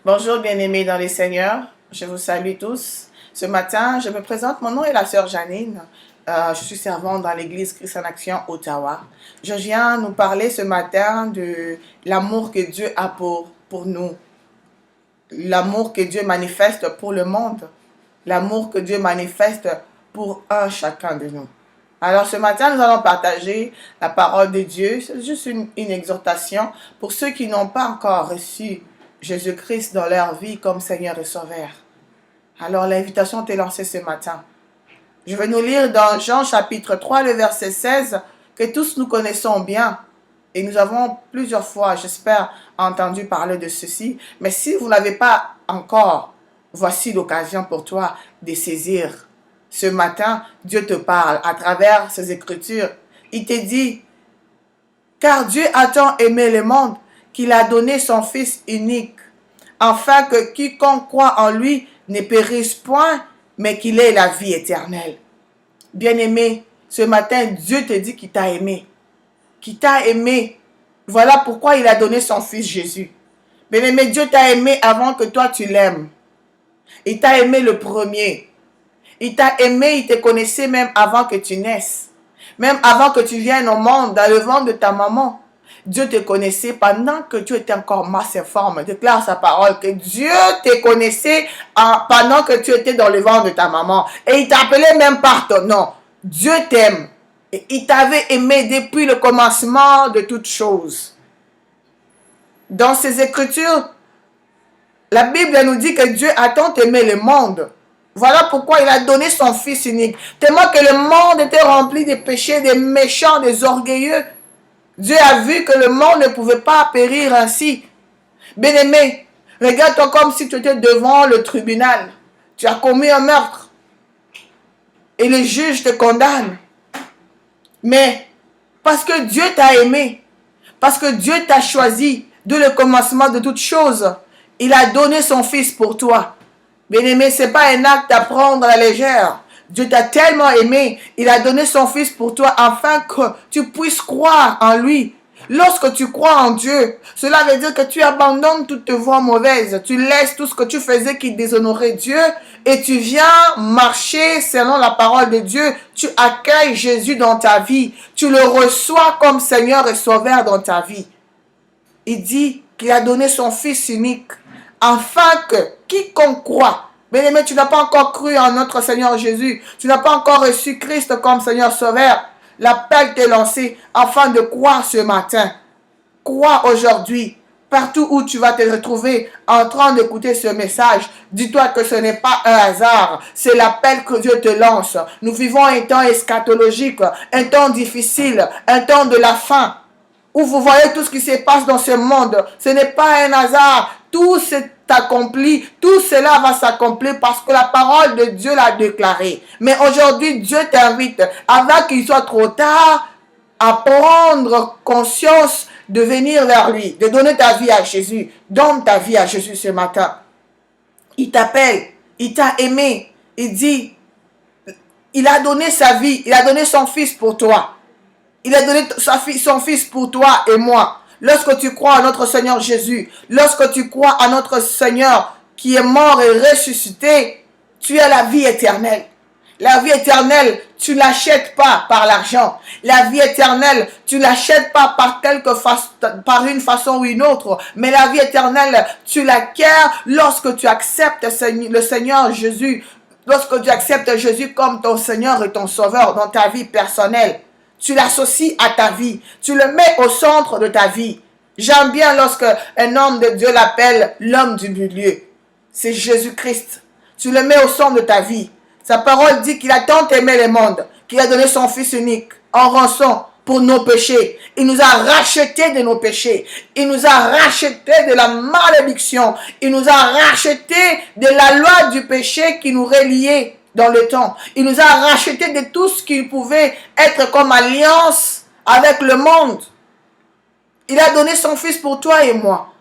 Bonjour bien-aimés dans les Seigneurs, je vous salue tous. Ce matin, je me présente, mon nom est la sœur Janine. Je suis servante dans l'église Christ en Action, Ottawa. Je viens nous parler ce matin de l'amour que Dieu a pour nous. L'amour que Dieu manifeste pour le monde. L'amour que Dieu manifeste pour chacun de nous. Alors ce matin, nous allons partager la parole de Dieu. C'est juste une exhortation pour ceux qui n'ont pas encore reçu Jésus-Christ dans leur vie comme Seigneur et Sauveur. Alors l'invitation t'est lancée ce matin. Je vais nous lire dans Jean chapitre 3, le verset 16, que tous nous connaissons bien. Et nous avons plusieurs fois, j'espère, entendu parler de ceci. Mais si vous n'avez pas encore, voici l'occasion pour toi de saisir. Ce matin, Dieu te parle à travers ses Écritures. Il te dit, car Dieu a tant aimé le monde qu'il a donné son Fils unique, afin que quiconque croit en lui ne périsse point, mais qu'il ait la vie éternelle. Bien-aimé, ce matin, Dieu te dit qu'il t'a aimé. Qu'il t'a aimé. Voilà pourquoi il a donné son Fils Jésus. Bien-aimé, Dieu t'a aimé avant que toi tu l'aimes. Il t'a aimé le premier. Il t'a aimé, il te connaissait même avant que tu naisses. Même avant que tu viennes au monde, dans le ventre de ta maman. Dieu te connaissait pendant que tu étais encore masse informe. Déclare sa parole que Dieu te connaissait pendant que tu étais dans le ventre de ta maman. Et il t'appelait même par ton nom. Dieu t'aime. Et il t'avait aimé depuis le commencement de toutes choses. Dans ces Écritures, la Bible nous dit que Dieu a tant aimé le monde. Voilà pourquoi il a donné son Fils unique. Tellement que le monde était rempli de péchés, des méchants, des orgueilleux. Dieu a vu que le monde ne pouvait pas périr ainsi. Bien-aimé, regarde-toi comme si tu étais devant le tribunal. Tu as commis un meurtre. Et le juge te condamne. Mais parce que Dieu t'a aimé, parce que Dieu t'a choisi dès le commencement de toutes choses, il a donné son Fils pour toi. Bien-aimé, ce n'est pas un acte à prendre à la légère. Dieu t'a tellement aimé, il a donné son Fils pour toi afin que tu puisses croire en lui. Lorsque tu crois en Dieu, cela veut dire que tu abandonnes toutes tes voies mauvaises. Tu laisses tout ce que tu faisais qui déshonorait Dieu et tu viens marcher selon la parole de Dieu. Tu accueilles Jésus dans ta vie. Tu le reçois comme Seigneur et Sauveur dans ta vie. Il dit qu'il a donné son Fils unique afin que quiconque croit. Bien-aimé, tu n'as pas encore cru en notre Seigneur Jésus. Tu n'as pas encore reçu Christ comme Seigneur Sauveur. L'appel t'est lancé afin de croire ce matin. Crois aujourd'hui. Partout où tu vas te retrouver en train d'écouter ce message, dis-toi que ce n'est pas un hasard. C'est l'appel que Dieu te lance. Nous vivons un temps eschatologique, un temps difficile, un temps de la fin. Où vous voyez tout ce qui se passe dans ce monde. Ce n'est pas un hasard. Tout s'est accompli. Tout cela va s'accomplir parce que la parole de Dieu l'a déclaré. Mais aujourd'hui, Dieu t'invite, avant qu'il soit trop tard, à prendre conscience de venir vers lui, de donner ta vie à Jésus. Donne ta vie à Jésus ce matin. Il t'appelle. Il t'a aimé. Il dit, il a donné sa vie. Il a donné son Fils pour toi. Il a donné son Fils pour toi et moi. Lorsque tu crois à notre Seigneur Jésus, lorsque tu crois à notre Seigneur qui est mort et ressuscité, tu as la vie éternelle. La vie éternelle, tu ne l'achètes pas par l'argent. La vie éternelle, tu ne l'achètes pas par une façon ou une autre. Mais la vie éternelle, tu l'acquiers lorsque tu acceptes le Seigneur Jésus. Lorsque tu acceptes Jésus comme ton Seigneur et ton Sauveur dans ta vie personnelle. Tu l'associes à ta vie. Tu le mets au centre de ta vie. J'aime bien lorsque un homme de Dieu l'appelle l'homme du milieu. C'est Jésus-Christ. Tu le mets au centre de ta vie. Sa parole dit qu'il a tant aimé le monde, qu'il a donné son Fils unique en rançon pour nos péchés. Il nous a rachetés de nos péchés. Il nous a rachetés de la malédiction. Il nous a rachetés de la loi du péché qui nous reliait dans le temps. Il nous a rachetés de tout ce qui pouvait être comme alliance avec le monde. Il a donné son Fils pour toi et moi.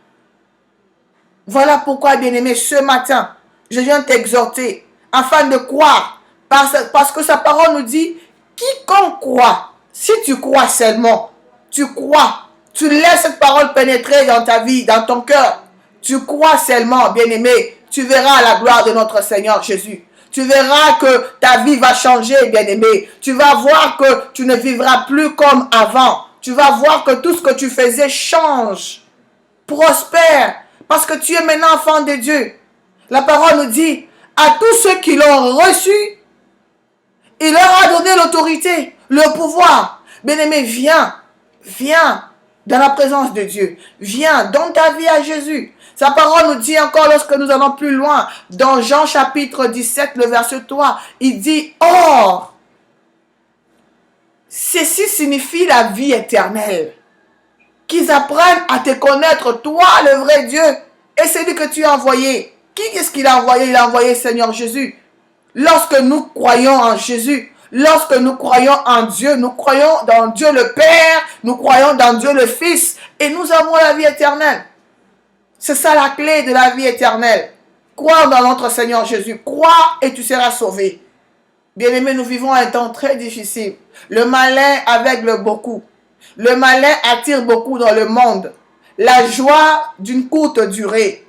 Voilà pourquoi, bien-aimé, ce matin, je viens t'exhorter afin de croire. Parce que sa parole nous dit, quiconque croit, si tu crois seulement, tu crois, tu laisses cette parole pénétrer dans ta vie, dans ton cœur, Tu crois seulement, bien-aimé, tu verras la gloire de notre Seigneur Jésus. Tu verras que ta vie va changer, bien-aimé. Tu vas voir que tu ne vivras plus comme avant. Tu vas voir que tout ce que tu faisais change, prospère, parce que tu es maintenant enfant de Dieu. La parole nous dit, à tous ceux qui l'ont reçu, il leur a donné l'autorité, le pouvoir. Bien-aimé, viens, viens dans la présence de Dieu. Viens, donne ta vie à Jésus. Sa parole nous dit encore lorsque nous allons plus loin, dans Jean chapitre 17, le verset 3, il dit, or, ceci signifie la vie éternelle. Qu'ils apprennent à te connaître, toi, le vrai Dieu, et celui que tu as envoyé. Qui est-ce qu'il a envoyé? Il a envoyé Seigneur Jésus. Lorsque nous croyons en Jésus, lorsque nous croyons en Dieu, nous croyons dans Dieu le Père, nous croyons dans Dieu le Fils, et nous avons la vie éternelle. C'est ça la clé de la vie éternelle. Crois dans notre Seigneur Jésus. Crois et tu seras sauvé. Bien-aimés, nous vivons un temps très difficile. Le malin aveugle beaucoup. Le malin attire beaucoup dans le monde. La joie d'une courte durée.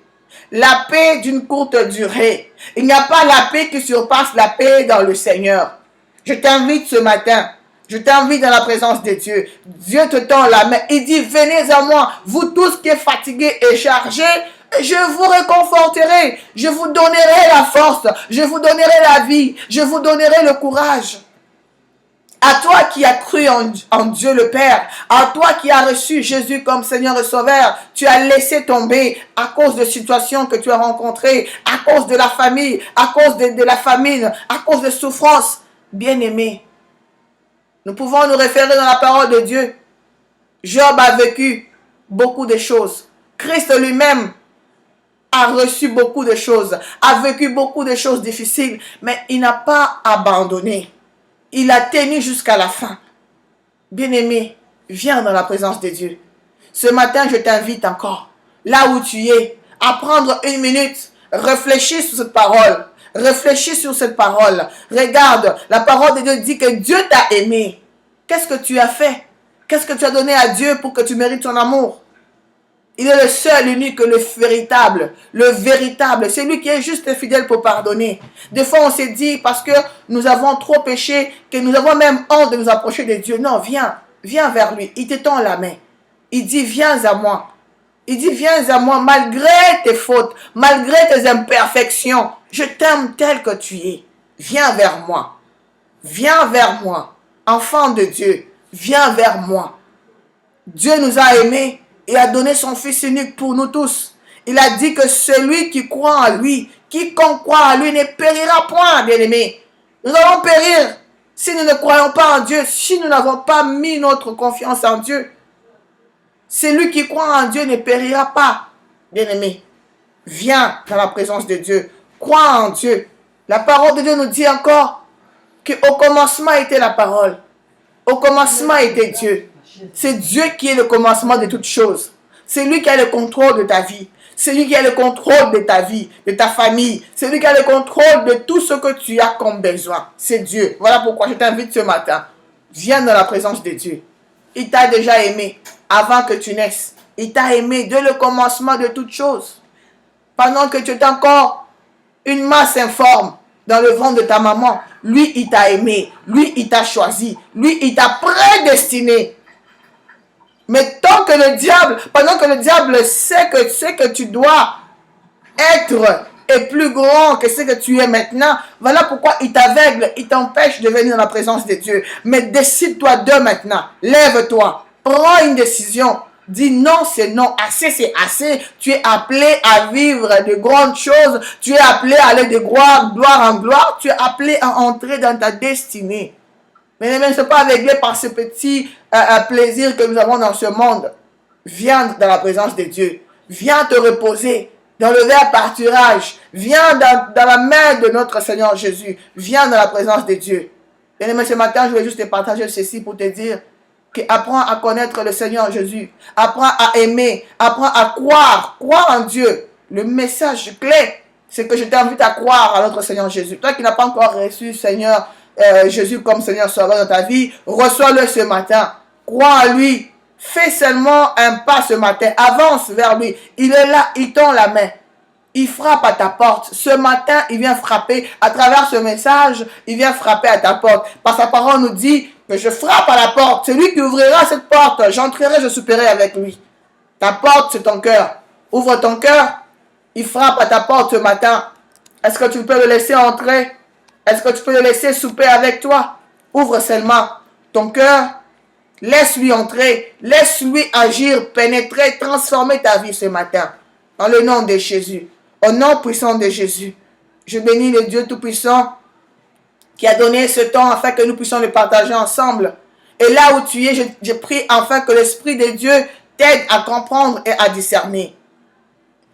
La paix d'une courte durée. Il n'y a pas la paix qui surpasse la paix dans le Seigneur. Je t'invite ce matin. Je t'invite dans la présence de Dieu. Dieu te tend la main. Il dit, venez à moi, vous tous qui êtes fatigués et chargés, je vous réconforterai. Je vous donnerai la force. Je vous donnerai la vie. Je vous donnerai le courage. À toi qui as cru en Dieu le Père, à toi qui as reçu Jésus comme Seigneur et Sauveur, tu as laissé tomber à cause de situations que tu as rencontrées, à cause de la famille, à cause de la famine, à cause de souffrances. Bien-aimés, nous pouvons nous référer dans la parole de Dieu. Job a vécu beaucoup de choses. Christ lui-même a reçu beaucoup de choses, a vécu beaucoup de choses difficiles, mais il n'a pas abandonné. Il a tenu jusqu'à la fin. Bien-aimé, viens dans la présence de Dieu. Ce matin, je t'invite encore, là où tu es, à prendre une minute, réfléchis sur cette parole. Réfléchis sur cette parole. Regarde, la parole de Dieu dit que Dieu t'a aimé. Qu'est-ce que tu as fait? Qu'est-ce que tu as donné à Dieu pour que tu mérites son amour? Il est le seul, l'unique, le véritable. C'est lui qui est juste et fidèle pour pardonner. Des fois, on s'est dit, parce que nous avons trop péché, que nous avons même honte de nous approcher de Dieu. Non, viens vers lui. Il te tend la main. Il dit, viens à moi. Il dit, viens à moi, malgré tes fautes, malgré tes imperfections. Je t'aime tel que tu es. Viens vers moi. Viens vers moi. Enfant de Dieu, viens vers moi. Dieu nous a aimés et a donné son Fils unique pour nous tous. Il a dit que celui qui croit en lui, quiconque croit en lui ne périra point, bien-aimés. Nous allons périr si nous ne croyons pas en Dieu, si nous n'avons pas mis notre confiance en Dieu. Celui qui croit en Dieu ne périra pas, bien-aimé. Viens dans la présence de Dieu. Crois en Dieu. La parole de Dieu nous dit encore qu'au commencement était la parole. Au commencement était Dieu. C'est Dieu qui est le commencement de toutes choses. C'est lui qui a le contrôle de ta vie. C'est lui qui a le contrôle de ta vie, de ta famille. C'est lui qui a le contrôle de tout ce que tu as comme besoin. C'est Dieu. Voilà pourquoi je t'invite ce matin. Viens dans la présence de Dieu. Il t'a déjà aimé avant que tu naisses. Il t'a aimé dès le commencement de toutes choses. Pendant que tu étais encore une masse informe dans le ventre de ta maman, lui, il t'a aimé. Lui, il t'a choisi. Lui, il t'a prédestiné. Mais tant que le diable, pendant que le diable sait que ce que tu dois être est plus grand que ce que tu es maintenant, voilà pourquoi il t'aveugle, il t'empêche de venir dans la présence de Dieu. Mais décide-toi de maintenant, lève-toi, prends une décision. Dis non, c'est non, assez, c'est assez. Tu es appelé à vivre de grandes choses. Tu es appelé à aller de gloire en gloire. Tu es appelé à entrer dans ta destinée. Mais ne sois pas aveuglé par ce petit plaisir que nous avons dans ce monde. Viens dans la présence de Dieu. Viens te reposer dans le vert pâturage. Viens dans la main de notre Seigneur Jésus. Viens dans la présence de Dieu. Bien-aimé, ce matin, je vais juste te partager ceci pour te dire que apprends à connaître le Seigneur Jésus. Apprends à aimer. Apprends à croire. Croire en Dieu. Le message clé, c'est que je t'invite à croire à notre Seigneur Jésus. Toi qui n'as pas encore reçu Jésus comme Seigneur Sauveur dans ta vie, reçois-le ce matin. Crois en lui. Fais seulement un pas ce matin. Avance vers lui. Il est là, il tend la main. Il frappe à ta porte. Ce matin, il vient frapper. À travers ce message, il vient frapper à ta porte. Par sa parole nous dit que je frappe à la porte. C'est lui qui ouvrira cette porte. J'entrerai, je souperai avec lui. Ta porte, c'est ton cœur. Ouvre ton cœur. Il frappe à ta porte ce matin. Est-ce que tu peux le laisser entrer? Est-ce que tu peux le laisser souper avec toi? Ouvre seulement ton cœur. Laisse-lui entrer. Laisse-lui agir, pénétrer, transformer ta vie ce matin. Dans le nom de Jésus. Au nom puissant de Jésus. Je bénis le Dieu Tout-Puissant qui a donné ce temps afin que nous puissions le partager ensemble. Et là où tu es, je prie afin que l'Esprit de Dieu t'aide à comprendre et à discerner.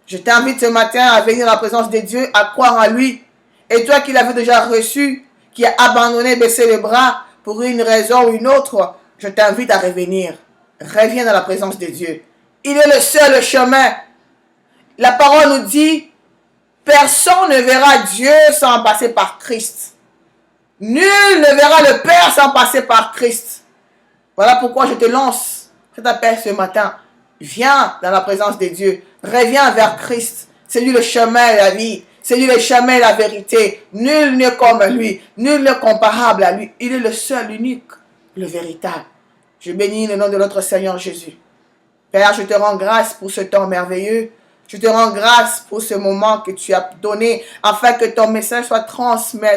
Je t'invite ce matin à venir dans la présence de Dieu, à croire en lui. Et toi qui l'avais déjà reçu, qui a abandonné, baissé les bras pour une raison ou une autre, je t'invite à revenir. Reviens dans la présence de Dieu. Il est le seul chemin. La parole nous dit, personne ne verra Dieu sans passer par Christ. Nul ne verra le Père sans passer par Christ. Voilà pourquoi je te lance cet appel ce matin. Viens dans la présence de Dieu. Reviens vers Christ. C'est lui le chemin et la vie. C'est lui le chemin et la vérité. Nul n'est comme lui. Nul n'est comparable à lui. Il est le seul, l'unique, le véritable. Je bénis le nom de notre Seigneur Jésus. Père, je te rends grâce pour ce temps merveilleux. Je te rends grâce pour ce moment que tu as donné afin que ton message soit transmis,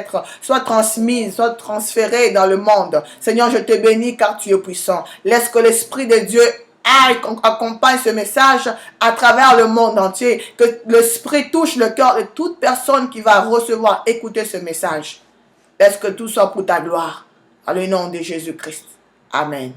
soit transféré dans le monde. Seigneur, je te bénis car tu es puissant. Laisse que l'Esprit de Dieu accompagne ce message à travers le monde entier. Que l'Esprit touche le cœur de toute personne qui va recevoir, écouter ce message. Laisse que tout soit pour ta gloire. Dans le nom de Jésus-Christ. Amen.